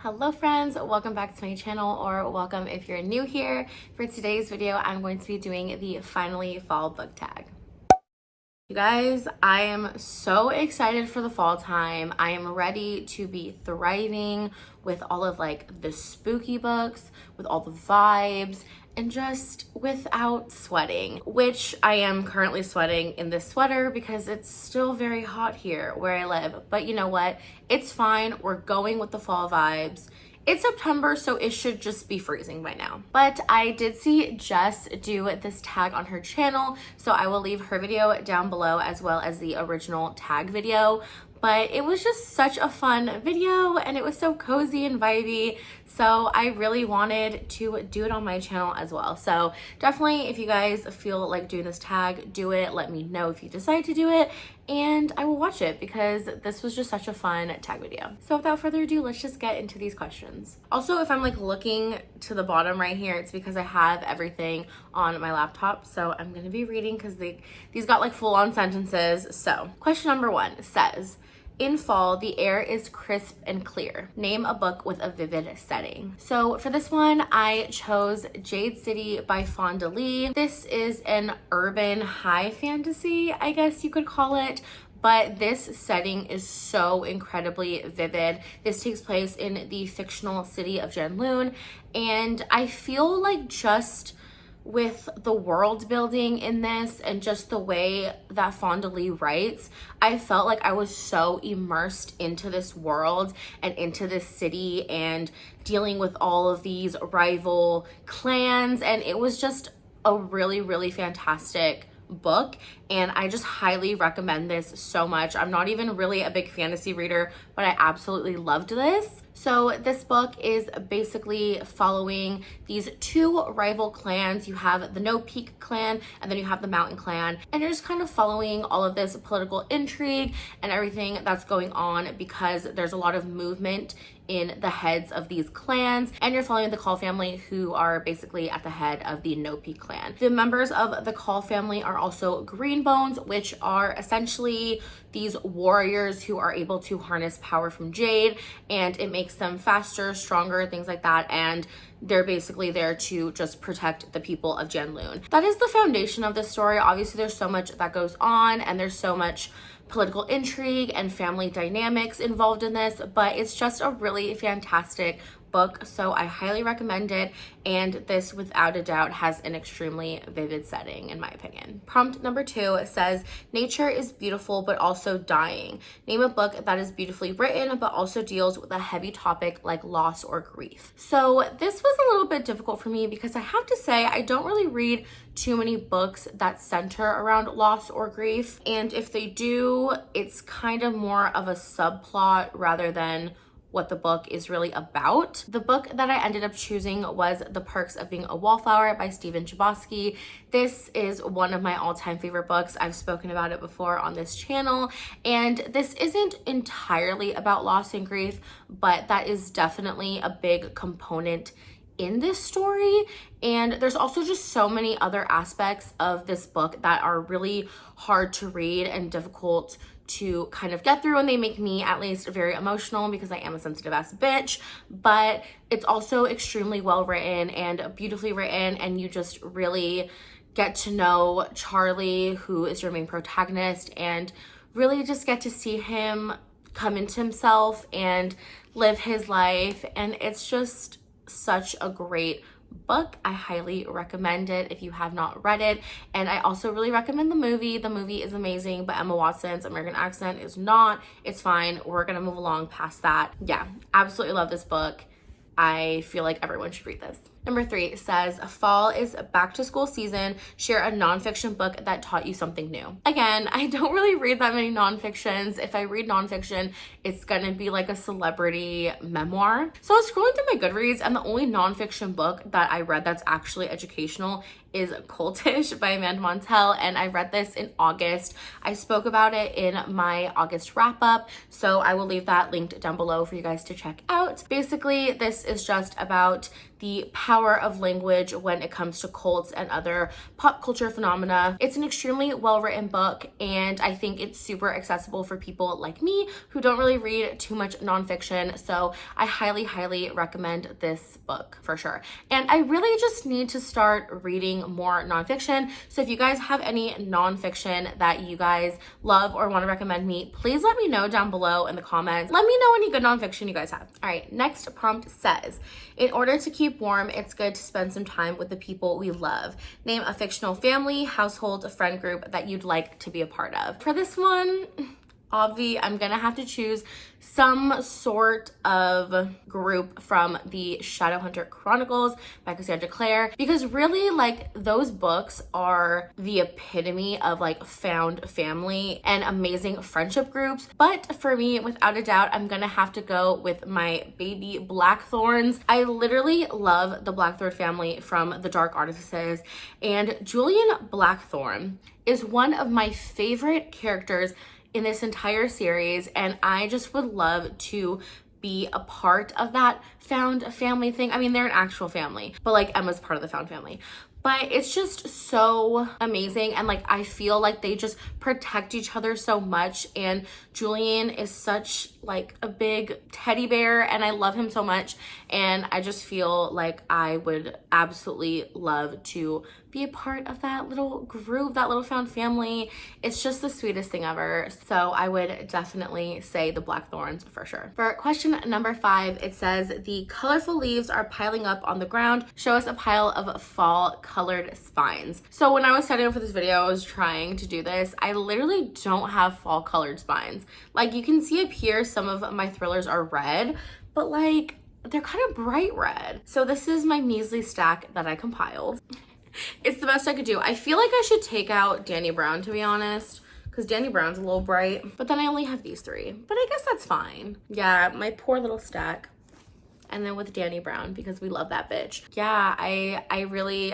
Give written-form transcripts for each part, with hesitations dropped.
Hello friends, welcome back to my channel, or welcome if you're new here. For today's video, I'm going to be doing the Finally Fall book tag. You guys, I am so excited for the fall time. I am ready to be thriving with all of like the spooky books, with all the vibes, and just without sweating, which I am currently sweating in this sweater because it's still very hot here where I live. But you know what? It's fine. We're going with the fall vibes. It's September, so it should just be freezing by now. But I did see Jess do this tag on her channel, so I will leave her video down below as well as the original tag video. But it was just such a fun video and it was so cozy and vibey. So I really wanted to do it on my channel as well. So definitely, if you guys feel like doing this tag, do it. Let me know if you decide to do it and I will watch it because this was just such a fun tag video. So without further ado, let's just get into these questions. Also, if I'm like looking to the bottom right here, it's because I have everything on my laptop. So I'm gonna be reading because these got like full on sentences. So question number 1 says, in fall, the air is crisp and clear. Name a book with a vivid setting. So for this one, I chose Jade City by Fonda Lee. This is an urban high fantasy, I guess you could call it. But this setting is so incredibly vivid. This takes place in the fictional city of Janloon. And I feel like just with the world building in this and just the way that Fonda Lee writes, I felt like I was so immersed into this world and into this city and dealing with all of these rival clans. And it was just a really, really fantastic book, and I just highly recommend this so much. I'm not even really a big fantasy reader, but I absolutely loved this. So this book is basically following these two rival clans. You have the No Peak clan and then you have the Mountain clan, and you're just kind of following all of this political intrigue and everything that's going on because there's a lot of movement in the heads of these clans, and you're following the Call family, who are basically at the head of the No Peak clan. The members of the Call family are also Green Bones, which are essentially these warriors who are able to harness power from Jade, and it makes them faster, stronger, things like that, and they're basically there to just protect the people of Janloon. That is the foundation of this story. Obviously, there's so much that goes on, and there's so much political intrigue and family dynamics involved in this, but it's just a really fantastic book, so I highly recommend it. And this without a doubt has an extremely vivid setting in my opinion. Prompt number 2 says, nature is beautiful but also dying. Name a book that is beautifully written but also deals with a heavy topic like loss or grief. So this was a little bit difficult for me because I have to say I don't really read too many books that center around loss or grief, and if they do, it's kind of more of a subplot rather than what the book is really about. The book that I ended up choosing was The Perks of Being a Wallflower by Stephen Chbosky. This is one of my all-time favorite books. I've spoken about it before on this channel, and this isn't entirely about loss and grief, but that is definitely a big component in this story. And there's also just so many other aspects of this book that are really hard to read and difficult to kind of get through, and they make me at least very emotional because I am a sensitive ass bitch. But it's also extremely well written and beautifully written, and you just really get to know Charlie, who is your main protagonist, and really just get to see him come into himself and live his life. And it's just such a great book. I highly recommend it if you have not read it. And I also really recommend the movie. The movie is amazing, but Emma Watson's American accent is not. It's fine. We're gonna move along past that. Yeah, absolutely love this book. I feel like everyone should read this. Number 3 says, fall is back to school season. Share a nonfiction book that taught you something new. Again, I don't really read that many nonfictions. If I read nonfiction, it's gonna be like a celebrity memoir. So I was scrolling through my Goodreads, and the only nonfiction book that I read that's actually educational is Cultish by Amanda Montell, and I read this in August. I spoke about it in my August wrap up, so I will leave that linked down below for you guys to check out. Basically, this is just about the power of language when it comes to cults and other pop culture phenomena. It's an extremely well-written book, and I think it's super accessible for people like me who don't really read too much nonfiction. So I highly, highly recommend this book for sure. And I really just need to start reading more nonfiction. So if you guys have any nonfiction that you guys love or want to recommend me, please let me know down below in the comments. Let me know any good nonfiction you guys have. All right, next prompt says, in order to keep warm, it's good to spend some time with the people we love. Name a fictional family, household, friend group that you'd like to be a part of. For this one, I'm gonna have to choose some sort of group from the Shadowhunter Chronicles by Cassandra Clare, because really, like, those books are the epitome of like found family and amazing friendship groups. But for me, without a doubt, I'm gonna have to go with my baby Blackthorns. I literally love the Blackthorn family from The Dark Artifices, and Julian Blackthorn is one of my favorite characters in this entire series, and I just would love to be a part of that found family thing. I mean, they're an actual family, but like Emma's part of the found family. But it's just so amazing, and like I feel like they just protect each other so much, and Julian is such like a big teddy bear, and I love him so much, and I just feel like I would absolutely love to be a part of that little group, that little found family. It's just the sweetest thing ever. So I would definitely say the Blackthorns for sure. For question number 5, it says, the colorful leaves are piling up on the ground. Show us a pile of fall colored spines. So when I was setting up for this video, I was trying to do this. I literally don't have fall colored spines. Like, you can see up here, some of my thrillers are red, but like they're kind of bright red. So this is my measly stack that I compiled. It's the best I could do. I feel like I should take out Danny Brown, to be honest, because Danny Brown's a little bright, but then I only have these 3, but I guess that's fine. Yeah, my poor little stack. And then with Danny Brown, because we love that bitch. Yeah, I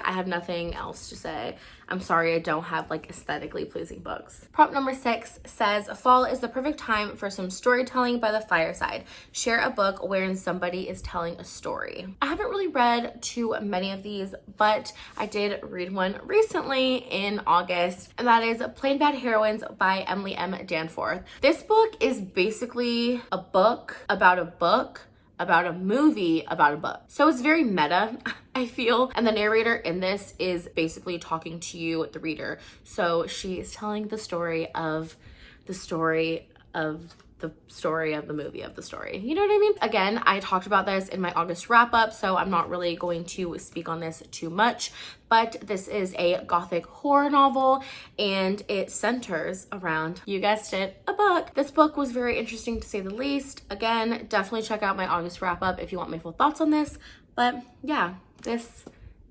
have nothing else to say. I'm sorry I don't have like aesthetically pleasing books. Prompt number 6 says, fall is the perfect time for some storytelling by the fireside. Share a book wherein somebody is telling a story. I haven't really read too many of these, but I did read one recently in August, and that is Plain Bad Heroines by Emily M. Danforth. This book is basically a book about a book about a movie about a book. So it's very meta, I feel. And the narrator in this is basically talking to you, the reader. So she is telling the story of the story of the story of the movie of the story. You know what I mean? Again, I talked about this in my August wrap up, so I'm not really going to speak on this too much, but this is a gothic horror novel, and it centers around, you guessed it, a book. This book was very interesting to say the least. Again, definitely check out my August wrap up if you want my full thoughts on this. But yeah, this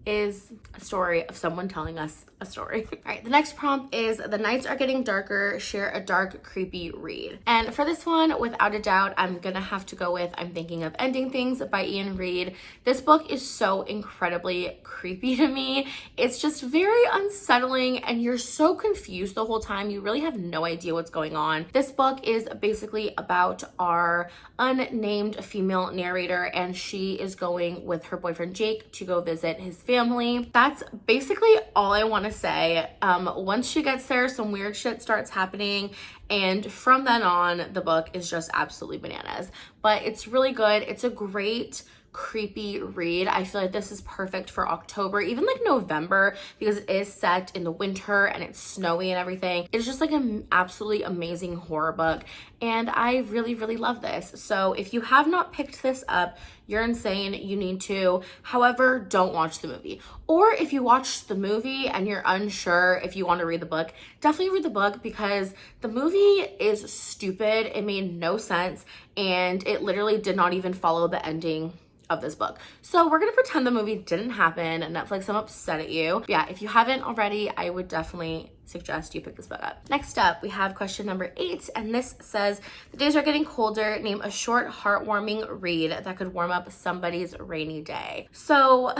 is a story of someone telling us a story. All right, the next prompt is, the nights are getting darker, share a dark, creepy read. And for this one, without a doubt, I'm gonna have to go with I'm Thinking of Ending Things by Ian Reid. This book is so incredibly creepy to me. It's just very unsettling, and you're so confused the whole time. You really have no idea what's going on. This book is basically about our unnamed female narrator, and she is going with her boyfriend Jake to go visit his family. That's basically all I want to say. Once she gets there, some weird shit starts happening, and from then on, the book is just absolutely bananas. But it's really good. It's a great creepy read. I feel like this is perfect for October, even like November, because it is set in the winter and it's snowy and everything. It's just like an absolutely amazing horror book, and I really, really love this. So if you have not picked this up, you're insane. You need to. However, don't watch the movie. Or if you watch the movie and you're unsure if you want to read the book, definitely read the book, because the movie is stupid. It made no sense, and it literally did not even follow the ending of this book. So we're gonna pretend the movie didn't happen. Netflix, I'm upset at you. But yeah, if you haven't already, I would definitely suggest you pick this book up. Next up, we have question number 8, and this says, the days are getting colder. Name a short, heartwarming read that could warm up somebody's rainy day. So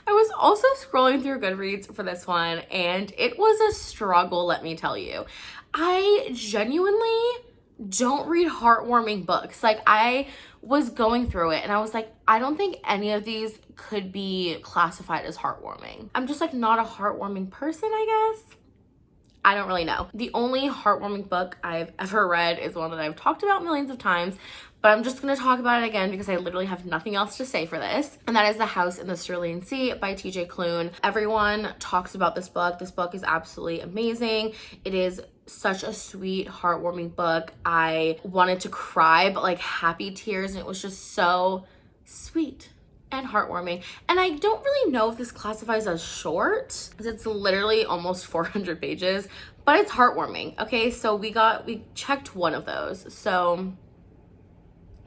I was also scrolling through Goodreads for this one, and it was a struggle, let me tell you. I genuinely don't read heartwarming books. Like, I was going through it and I was like, I don't think any of these could be classified as heartwarming. I'm just like not a heartwarming person, I guess. I don't really know. The only heartwarming book I've ever read is one that I've talked about millions of times, but I'm just gonna talk about it again because I literally have nothing else to say for this. And that is The House in the Cerulean Sea by TJ Klune. Everyone talks about this book. This book is absolutely amazing. It is such a sweet, heartwarming book. I wanted to cry, but like happy tears, and it was just so sweet and heartwarming. And I don't really know if this classifies as short because it's literally almost 400 pages, but it's heartwarming. Okay, so we checked one of those, so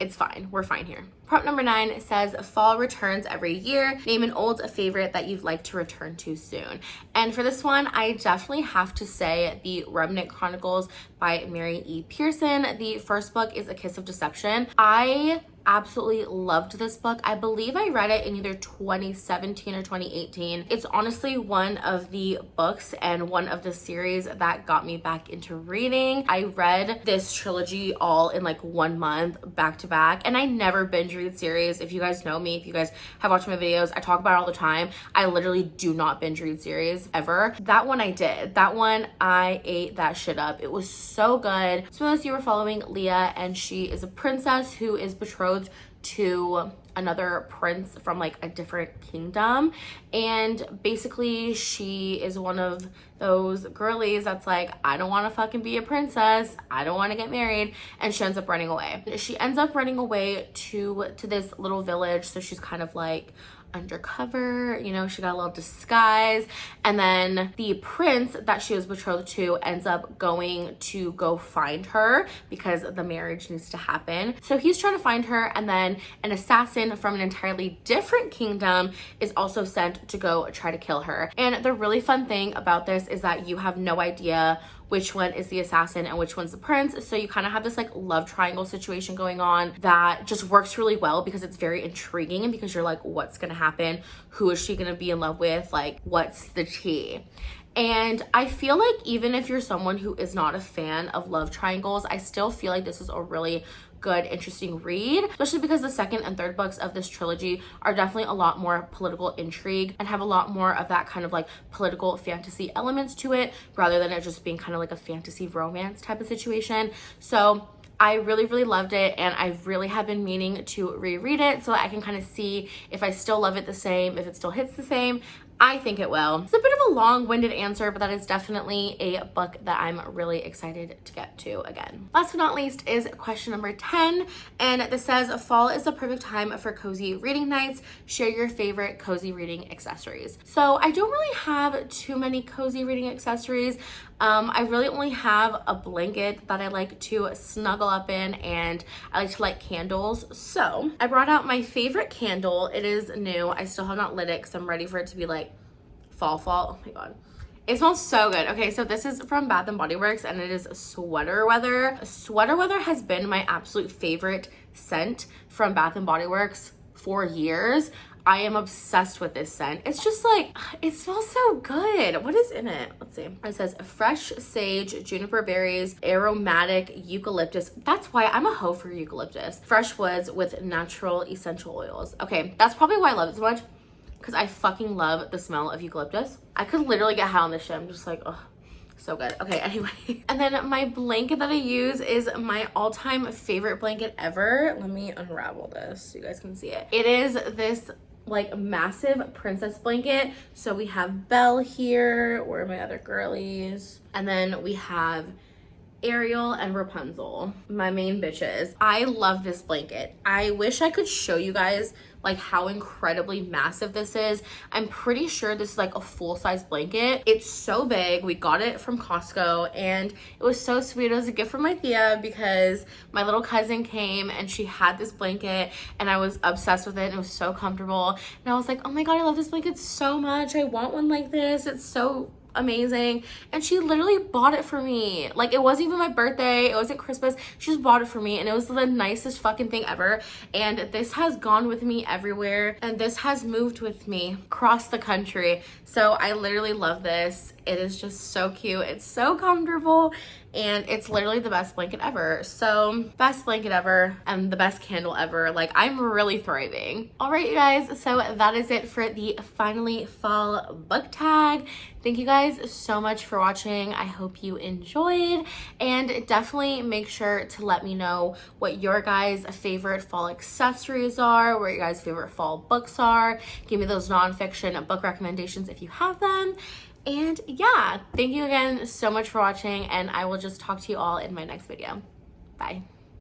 it's fine. We're fine here. Prompt number 9 says, fall returns every year. Name an old favorite that you'd like to return to soon. And for this one, I definitely have to say The Remnant Chronicles by Mary E. Pearson. The first book is A Kiss of Deception. I absolutely loved this book. I believe I read it in either 2017 or 2018. It's honestly one of the books and one of the series that got me back into reading. I read this trilogy all in like 1 month back to back, and I never binge read series. If you guys know me, if you guys have watched my videos, I talk about it all the time. I literally do not binge read series ever. That one I did. That one I ate that shit up. It was so good. So unless you were following Leah, and she is a princess who is betrothed to another prince from like a different kingdom, and basically she is one of those girlies that's like, I don't want to fucking be a princess, I don't want to get married, and she ends up running away. She ends up running away to this little village, so she's kind of like undercover, you know, she got a little disguise, and then the prince that she was betrothed to ends up going to go find her because the marriage needs to happen. So he's trying to find her, and then an assassin from an entirely different kingdom is also sent to go try to kill her. And the really fun thing about this is that you have no idea which one is the assassin and which one's the prince. So you kind of have this like love triangle situation going on that just works really well because it's very intriguing, and because you're like, what's gonna happen? Who is she gonna be in love with? Like, what's the tea? And I feel like even if you're someone who is not a fan of love triangles, I still feel like this is a really good, interesting read, especially because the second and third books of this trilogy are definitely a lot more political intrigue and have a lot more of that kind of like political fantasy elements to it, rather than it just being kind of like a fantasy romance type of situation. So I really, really loved it, and I really have been meaning to reread it so that I can kind of see if I still love it the same, if it still hits the same. I think it will. It's a bit of a long-winded answer, but that is definitely a book that I'm really excited to get to again. Last but not least is question number 10, and this says, fall is the perfect time for cozy reading nights. Share your favorite cozy reading accessories. So I don't really have too many cozy reading accessories. I really only have a blanket that I like to snuggle up in, and I like to light candles. So I brought out my favorite candle. It is new. I still have not lit it because I'm ready for it to be like fall. Oh my god. It smells so good. Okay, so this is from Bath and Body Works, and it is Sweater Weather. Sweater Weather has been my absolute favorite scent from Bath and Body Works for years. I am obsessed with this scent. It's just like, it smells so good. What is in it? Let's see. It says fresh sage, juniper berries, aromatic eucalyptus. That's why I'm a hoe for eucalyptus. Fresh woods with natural essential oils. Okay, that's probably why I love it so much, because I fucking love the smell of eucalyptus. I could literally get high on this shit. I'm just like, oh, so good. Okay, anyway. And then my blanket that I use is my all-time favorite blanket ever. Let me unravel this so you guys can see it. It is this like massive princess blanket. So we have Belle here. Where are my other girlies? And then we have Ariel and Rapunzel, my main bitches. I love this blanket. I wish I could show you guys like how incredibly massive this is. I'm pretty sure this is like a full-size blanket. It's so big. We got it from Costco, and it was so sweet. It was a gift from my Thea because my little cousin came and she had this blanket, and I was obsessed with it, and it was so comfortable. And I was like, oh my god, I love this blanket so much. I want one like this. It's so amazing. And she literally bought it for me. Like, it wasn't even my birthday, it wasn't Christmas, she just bought it for me, and it was the nicest fucking thing ever. And this has gone with me everywhere, and this has moved with me across the country. So I literally love this. It is just so cute. It's so comfortable, and it's literally the best blanket ever. So best blanket ever and the best candle ever. Like, I'm really thriving. All right, you guys, so that is it for the Finally Fall book tag. Thank you guys so much for watching. I hope you enjoyed, and definitely make sure to let me know what your guys' favorite fall accessories are, what your guys' favorite fall books are. Give me those nonfiction book recommendations if you have them. And yeah, thank you again so much for watching, and I will just talk to you all in my next video. Bye.